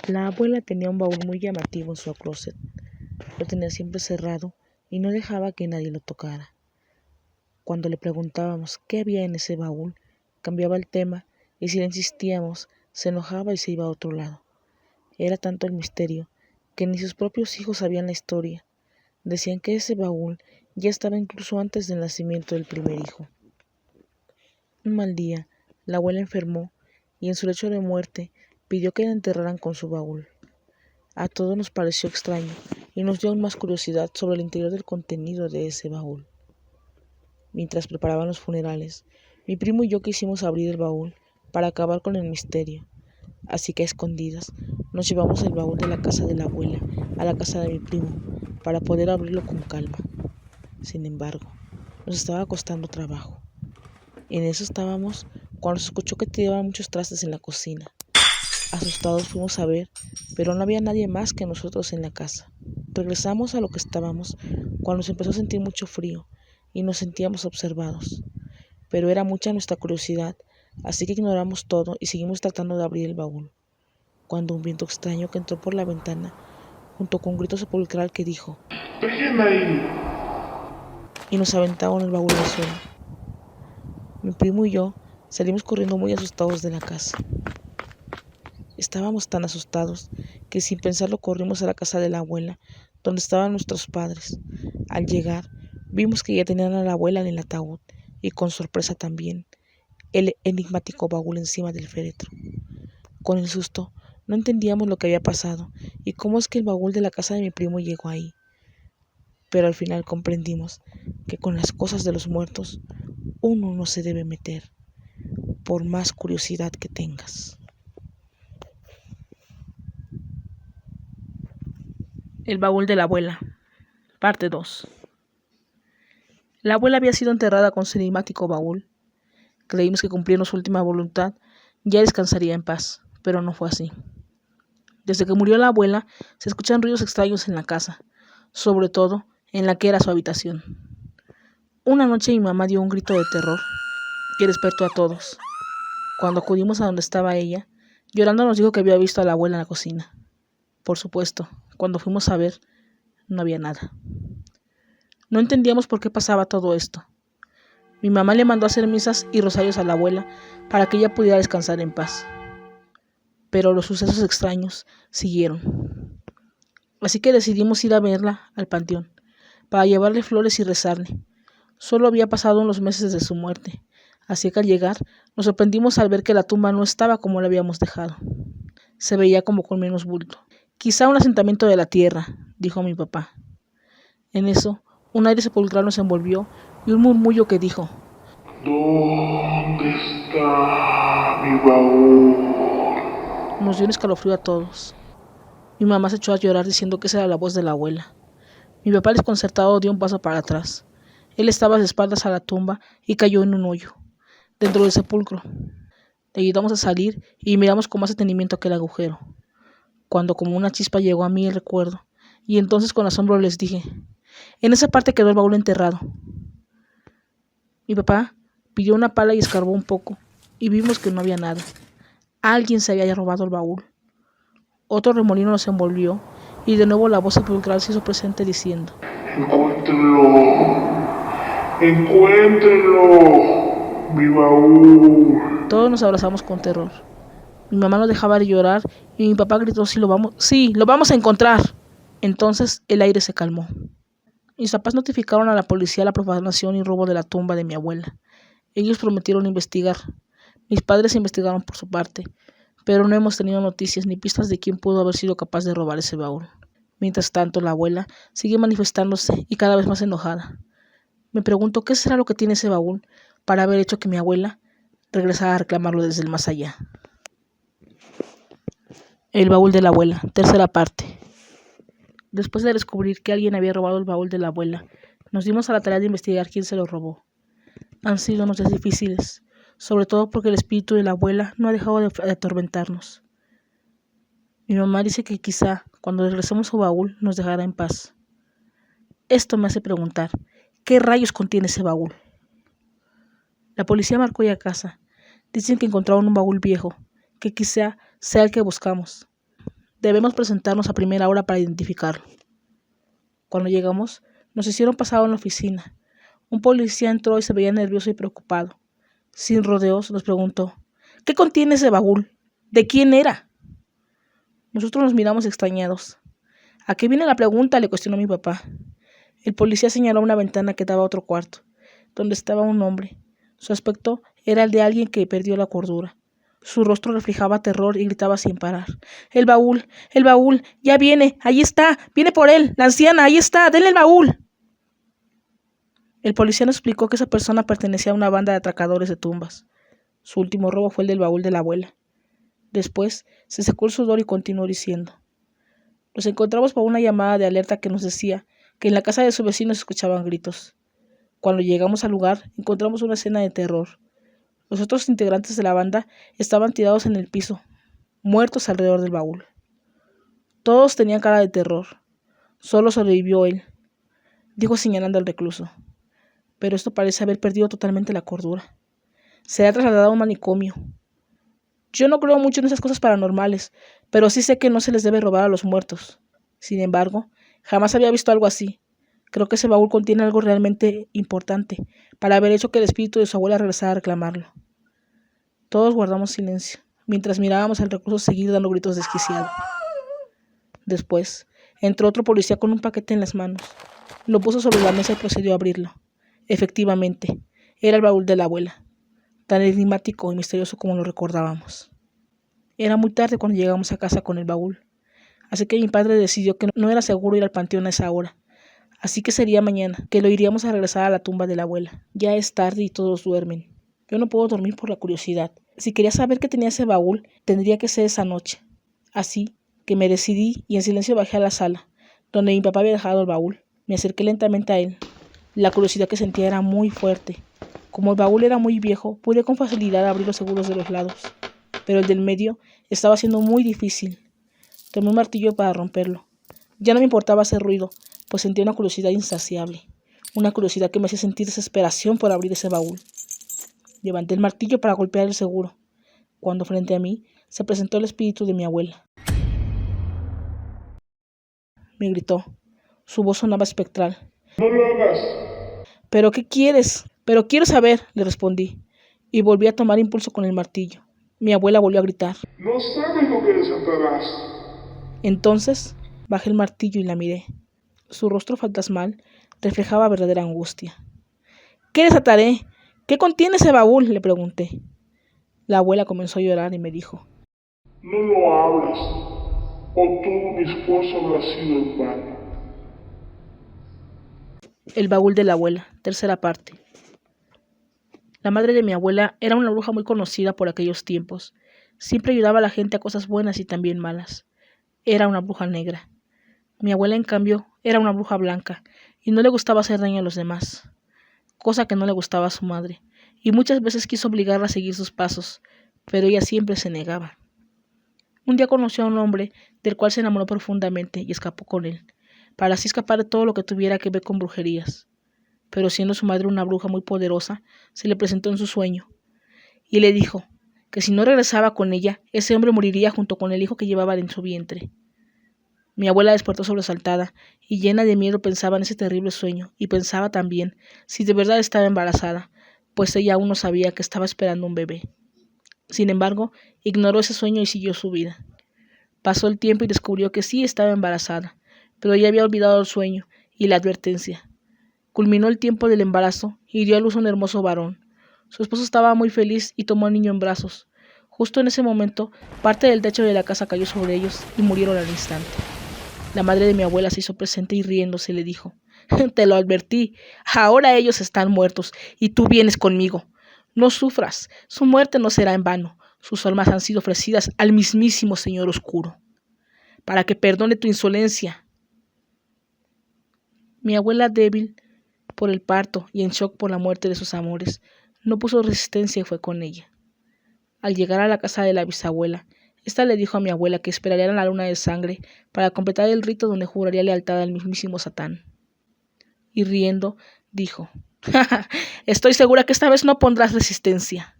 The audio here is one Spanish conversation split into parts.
La abuela tenía un baúl muy llamativo en su closet. Lo tenía siempre cerrado y no dejaba que nadie lo tocara. Cuando le preguntábamos qué había en ese baúl, cambiaba el tema y si le insistíamos, se enojaba y se iba a otro lado. Era tanto el misterio que ni sus propios hijos sabían la historia. Decían que ese baúl ya estaba incluso antes del nacimiento del primer hijo. Un mal día, la abuela enfermó y en su lecho de muerte pidió que la enterraran con su baúl. A todos nos pareció extraño y nos dio aún más curiosidad sobre el interior del contenido de ese baúl. Mientras preparaban los funerales, mi primo y yo quisimos abrir el baúl para acabar con el misterio. Así que a escondidas nos llevamos el baúl de la casa de la abuela a la casa de mi primo para poder abrirlo con calma. Sin embargo, nos estaba costando trabajo. En eso estábamos cuando se escuchó que tiraban muchos trastes en la cocina. Asustados fuimos a ver, pero no había nadie más que nosotros en la casa. Regresamos a lo que estábamos cuando se empezó a sentir mucho frío y nos sentíamos observados. Pero era mucha nuestra curiosidad, así que ignoramos todo y seguimos tratando de abrir el baúl. Cuando un viento extraño que entró por la ventana, junto con un grito sepulcral que dijo ¡Déjenme ahí! y nos aventaron el baúl al suelo. Mi primo y yo salimos corriendo muy asustados de la casa. Estábamos tan asustados que sin pensarlo corrimos a la casa de la abuela, donde estaban nuestros padres. Al llegar, vimos que ya tenían a la abuela en el ataúd y con sorpresa también el enigmático baúl encima del féretro. Con el susto, no entendíamos lo que había pasado y cómo es que el baúl de la casa de mi primo llegó ahí. Pero al final comprendimos que con las cosas de los muertos uno no se debe meter, por más curiosidad que tengas. El baúl de la abuela, parte 2. La abuela había sido enterrada con su enigmático baúl. Creímos que cumpliendo su última voluntad ya descansaría en paz, pero no fue así. Desde que murió la abuela, se escuchan ruidos extraños en la casa, sobre todo en la que era su habitación. Una noche mi mamá dio un grito de terror que despertó a todos. Cuando acudimos a donde estaba ella, llorando nos dijo que había visto a la abuela en la cocina. Por supuesto, cuando fuimos a ver, no había nada. No entendíamos por qué pasaba todo esto. Mi mamá le mandó a hacer misas y rosarios a la abuela para que ella pudiera descansar en paz. Pero los sucesos extraños siguieron. Así que decidimos ir a verla al panteón, para llevarle flores y rezarle. Solo había pasado unos meses desde su muerte, así que al llegar nos sorprendimos al ver que la tumba no estaba como la habíamos dejado. Se veía como con menos bulto. Quizá un asentamiento de la tierra, dijo mi papá. En eso, un aire sepulcral nos envolvió y un murmullo que dijo: ¿Dónde está mi baúl? Nos dio un escalofrío a todos. Mi mamá se echó a llorar diciendo que esa era la voz de la abuela. Mi papá desconcertado dio un paso para atrás. Él estaba de espaldas a la tumba y cayó en un hoyo, dentro del sepulcro. Le ayudamos a salir y miramos con más detenimiento aquel agujero, cuando como una chispa llegó a mí el recuerdo, y entonces con asombro les dije: en esa parte quedó el baúl enterrado. Mi papá pidió una pala y escarbó un poco, y vimos que no había nada. Alguien se había robado el baúl. Otro remolino nos envolvió, y de nuevo la voz sepulcral se hizo presente diciendo: ¡Encuéntrenlo! ¡Encuéntrenlo! ¡Mi baúl! Todos nos abrazamos con terror. Mi mamá no dejaba de llorar y mi papá gritó: sí, lo vamos a encontrar. Entonces el aire se calmó. Mis papás notificaron a la policía la profanación y robo de la tumba de mi abuela. Ellos prometieron investigar. Mis padres investigaron por su parte, pero no hemos tenido noticias ni pistas de quién pudo haber sido capaz de robar ese baúl. Mientras tanto, la abuela sigue manifestándose y cada vez más enojada. Me pregunto qué será lo que tiene ese baúl para haber hecho que mi abuela regresara a reclamarlo desde el más allá. El baúl de la abuela, tercera parte. Después de descubrir que alguien había robado el baúl de la abuela, nos dimos a la tarea de investigar quién se lo robó. Han sido noches difíciles, sobre todo porque el espíritu de la abuela no ha dejado de atormentarnos. Mi mamá dice que quizá cuando regresemos a su baúl nos dejará en paz. Esto me hace preguntar, ¿qué rayos contiene ese baúl? La policía marcó ya casa. Dicen que encontraron un baúl viejo, que quizá sea el que buscamos. Debemos presentarnos a primera hora para identificarlo. Cuando llegamos, nos hicieron pasar a la oficina. Un policía entró y se veía nervioso y preocupado. Sin rodeos, nos preguntó: ¿qué contiene ese baúl? ¿De quién era? Nosotros nos miramos extrañados. ¿A qué viene la pregunta?, le cuestionó mi papá. El policía señaló una ventana que daba a otro cuarto, donde estaba un hombre. Su aspecto era el de alguien que perdió la cordura. Su rostro reflejaba terror y gritaba sin parar: ¡el baúl! ¡El baúl! ¡Ya viene! ¡Ahí está! ¡Viene por él! ¡La anciana! ¡Ahí está! ¡Denle el baúl! El policía nos explicó que esa persona pertenecía a una banda de atracadores de tumbas. Su último robo fue el del baúl de la abuela. Después se secó el sudor y continuó diciendo: nos encontramos por una llamada de alerta que nos decía que en la casa de su vecino se escuchaban gritos. Cuando llegamos al lugar, encontramos una escena de terror. Los otros integrantes de la banda estaban tirados en el piso, muertos alrededor del baúl. Todos tenían cara de terror. Solo sobrevivió él, dijo señalando al recluso. Pero esto parece haber perdido totalmente la cordura. Se ha trasladado a un manicomio. Yo no creo mucho en esas cosas paranormales, pero sí sé que no se les debe robar a los muertos. Sin embargo, jamás había visto algo así. Creo que ese baúl contiene algo realmente importante para haber hecho que el espíritu de su abuela regresara a reclamarlo. Todos guardamos silencio, mientras mirábamos al recluso seguir dando gritos desquiciados. Después, entró otro policía con un paquete en las manos. Lo puso sobre la mesa y procedió a abrirlo. Efectivamente, era el baúl de la abuela, tan enigmático y misterioso como lo recordábamos. Era muy tarde cuando llegamos a casa con el baúl, así que mi padre decidió que no era seguro ir al panteón a esa hora. Así que sería mañana, que lo iríamos a regresar a la tumba de la abuela. Ya es tarde y todos duermen. Yo no puedo dormir por la curiosidad. Si quería saber qué tenía ese baúl, tendría que ser esa noche. Así que me decidí y en silencio bajé a la sala, donde mi papá había dejado el baúl. Me acerqué lentamente a él. La curiosidad que sentía era muy fuerte. Como el baúl era muy viejo, pude con facilidad abrir los seguros de los lados, pero el del medio estaba siendo muy difícil. Tomé un martillo para romperlo. Ya no me importaba hacer ruido, pues sentía una curiosidad insaciable, una curiosidad que me hacía sentir desesperación por abrir ese baúl. Levanté el martillo para golpear el seguro, cuando frente a mí se presentó el espíritu de mi abuela. Me gritó. Su voz sonaba espectral. ¡No lo hagas! ¿Pero qué quieres? Pero quiero saber, le respondí, y volví a tomar impulso con el martillo. Mi abuela volvió a gritar. ¡No sabes lo que desatarás! Entonces bajé el martillo y la miré. Su rostro fantasmal reflejaba verdadera angustia. ¿Qué desataré? ¿Qué contiene ese baúl?, le pregunté. La abuela comenzó a llorar y me dijo: No lo abras, o todo mi esfuerzo habrá sido en vano. El baúl de la abuela, tercera parte. La madre de mi abuela era una bruja muy conocida por aquellos tiempos. Siempre ayudaba a la gente a cosas buenas y también malas. Era una bruja negra. Mi abuela, en cambio, era una bruja blanca y no le gustaba hacer daño a los demás, cosa que no le gustaba a su madre, y muchas veces quiso obligarla a seguir sus pasos, pero ella siempre se negaba. Un día conoció a un hombre del cual se enamoró profundamente y escapó con él, para así escapar de todo lo que tuviera que ver con brujerías. Pero siendo su madre una bruja muy poderosa, se le presentó en su sueño y le dijo que si no regresaba con ella, ese hombre moriría junto con el hijo que llevaba en su vientre. Mi abuela despertó sobresaltada y llena de miedo pensaba en ese terrible sueño y pensaba también si de verdad estaba embarazada, pues ella aún no sabía que estaba esperando un bebé. Sin embargo, ignoró ese sueño y siguió su vida. Pasó el tiempo y descubrió que sí estaba embarazada, pero ella había olvidado el sueño y la advertencia. Culminó el tiempo del embarazo y dio a luz a un hermoso varón. Su esposo estaba muy feliz y tomó al niño en brazos. Justo en ese momento, parte del techo de la casa cayó sobre ellos y murieron al instante. La madre de mi abuela se hizo presente y riéndose le dijo: te lo advertí, ahora ellos están muertos y tú vienes conmigo. No sufras, su muerte no será en vano. Sus almas han sido ofrecidas al mismísimo Señor Oscuro, para que perdone tu insolencia. Mi abuela, débil por el parto y en shock por la muerte de sus amores, no puso resistencia y fue con ella. Al llegar a la casa de la bisabuela, esta le dijo a mi abuela que esperaría la luna de sangre para completar el rito donde juraría lealtad al mismísimo Satán. Y riendo, dijo: «Ja, ja, estoy segura que esta vez no pondrás resistencia».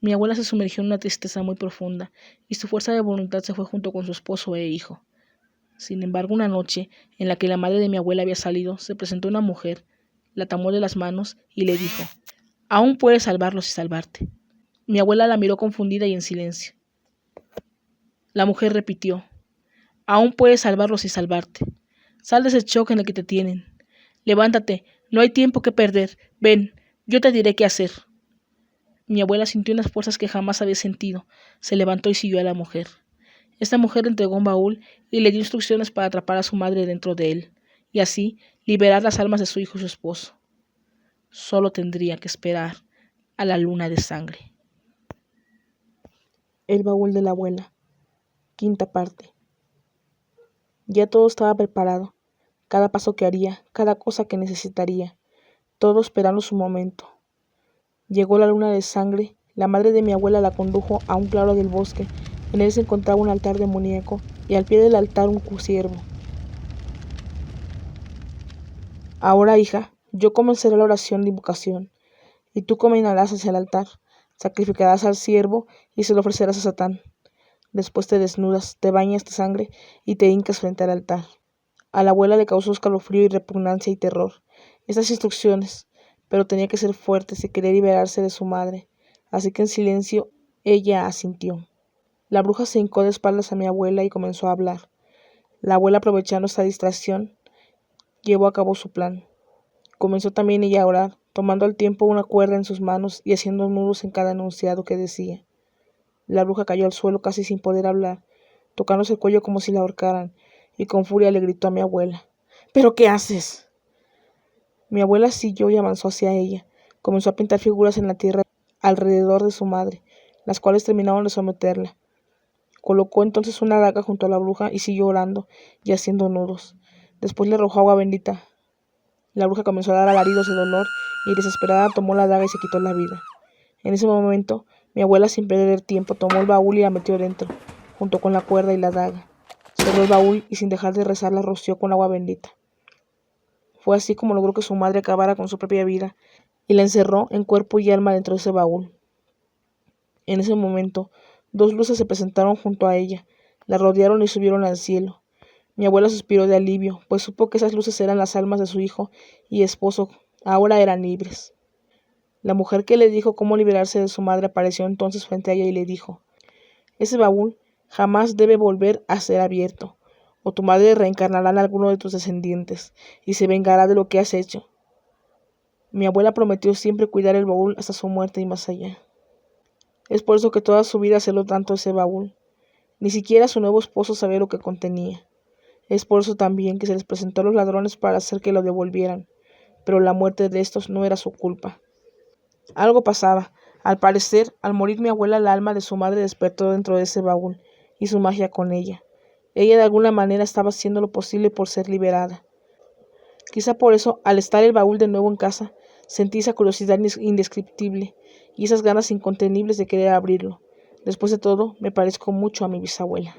Mi abuela se sumergió en una tristeza muy profunda y su fuerza de voluntad se fue junto con su esposo e hijo. Sin embargo, una noche en la que la madre de mi abuela había salido, se presentó una mujer, la tomó de las manos y le dijo: «Aún puedes salvarlos y salvarte». Mi abuela la miró confundida y en silencio. La mujer repitió: «Aún puedes salvarlos y salvarte. Sal de ese choque en el que te tienen. Levántate, no hay tiempo que perder. Ven, yo te diré qué hacer». Mi abuela sintió unas fuerzas que jamás había sentido. Se levantó y siguió a la mujer. Esta mujer le entregó un baúl y le dio instrucciones para atrapar a su madre dentro de él, y así liberar las almas de su hijo y su esposo. Solo tendría que esperar a la luna de sangre. El baúl de la abuela. Quinta parte. Ya todo estaba preparado. Cada paso que haría, cada cosa que necesitaría, todo esperando su momento. Llegó la luna de sangre, la madre de mi abuela la condujo a un claro del bosque. En él se encontraba un altar demoníaco y al pie del altar un ciervo. Ahora, hija, yo comenzaré la oración de invocación, y tú caminarás hacia el altar, sacrificarás al ciervo y se lo ofrecerás a Satán. Después te desnudas, te bañas de sangre y te hincas frente al altar. A la abuela le causó escalofrío y repugnancia y terror estas instrucciones, pero tenía que ser fuerte si quería liberarse de su madre, así que en silencio ella asintió. La bruja se hincó de espaldas a mi abuela y comenzó a hablar. La abuela, aprovechando esta distracción, llevó a cabo su plan. Comenzó también ella a orar, tomando al tiempo una cuerda en sus manos y haciendo nudos en cada enunciado que decía. La bruja cayó al suelo casi sin poder hablar, tocándose el cuello como si la ahorcaran, y con furia le gritó a mi abuela: «¿Pero qué haces?». Mi abuela siguió y avanzó hacia ella. Comenzó a pintar figuras en la tierra alrededor de su madre, las cuales terminaron de someterla. Colocó entonces una daga junto a la bruja y siguió orando y haciendo nudos. Después le arrojó agua bendita. La bruja comenzó a dar alaridos de dolor y desesperada tomó la daga y se quitó la vida. En ese momento, mi abuela, sin perder tiempo, tomó el baúl y la metió dentro, junto con la cuerda y la daga. Cerró el baúl y sin dejar de rezar la roció con agua bendita. Fue así como logró que su madre acabara con su propia vida y la encerró en cuerpo y alma dentro de ese baúl. En ese momento, dos luces se presentaron junto a ella, la rodearon y subieron al cielo. Mi abuela suspiró de alivio, pues supo que esas luces eran las almas de su hijo y esposo, ahora eran libres. La mujer que le dijo cómo liberarse de su madre apareció entonces frente a ella y le dijo: «Ese baúl jamás debe volver a ser abierto, o tu madre reencarnará en alguno de tus descendientes y se vengará de lo que has hecho». Mi abuela prometió siempre cuidar el baúl hasta su muerte y más allá. Es por eso que toda su vida celó tanto ese baúl. Ni siquiera su nuevo esposo sabía lo que contenía. Es por eso también que se les presentó a los ladrones para hacer que lo devolvieran, pero la muerte de estos no era su culpa. Algo pasaba. Al parecer, al morir mi abuela, el alma de su madre despertó dentro de ese baúl, y su magia con ella. Ella de alguna manera estaba haciendo lo posible por ser liberada. Quizá por eso, al estar el baúl de nuevo en casa, sentí esa curiosidad indescriptible y esas ganas incontenibles de querer abrirlo. Después de todo, me parezco mucho a mi bisabuela.